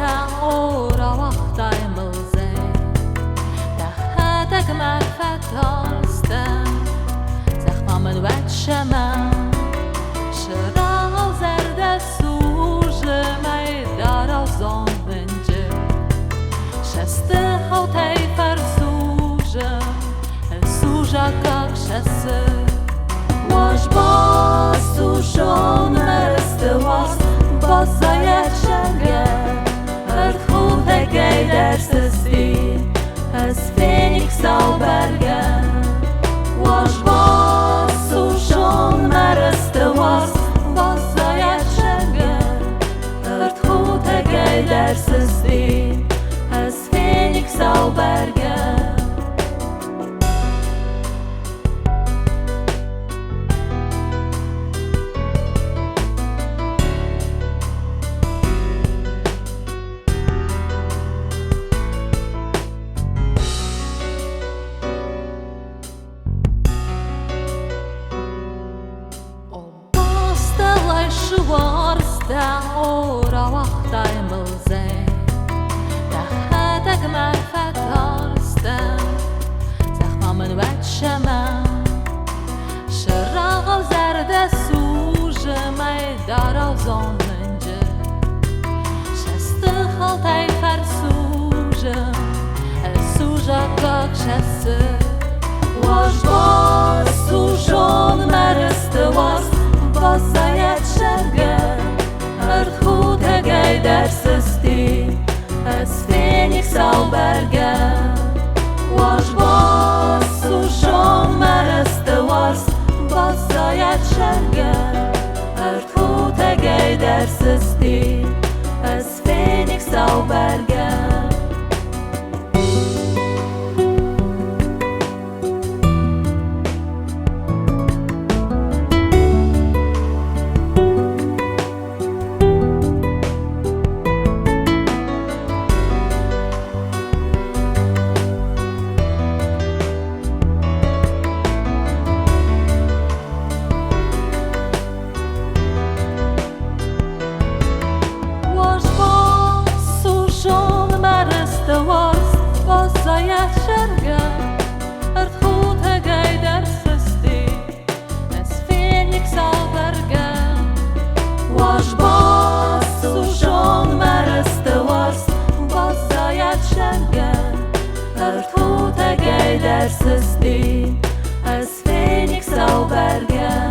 óra waqtajn zej taħħatek ma fetolstem zaħma minn wet xeman xraħu zerde suġi ma jiddara zon minġi xestiħu tejfer suġi suġa kak xessi Wash boss u xon merste was Bossa jetxengen Erdhut e gejder s-sti Es Phoenix au Bergen Wash boss u xon merste was Bossa jetxengen Erdhut e gejder s-sti Es Phoenix au Bergen Xwarsta óra waqtajn zej taħħatek ma fetolstem zaħma minn wet xeman xirraħu zerde suġi ma jiddaraw zon minġi xestiħu tejfer suġi suġa kak xessi Wash boss u xon meriste was Bossa jetxengen Erdhut e gejder s-sti Es Phoenix au Bergen Wash boss u xon mereste was Bossa jetxengen Erdhut e gejder s-sti Es Phoenix au Bergen Bossa jetxengen Erdhut e gejder s-sti Es Phoenix au Bergen Wash boss u xon meriste was Bossa jetxengen Erdhut e gejder s-sti Es Phoenix au Bergen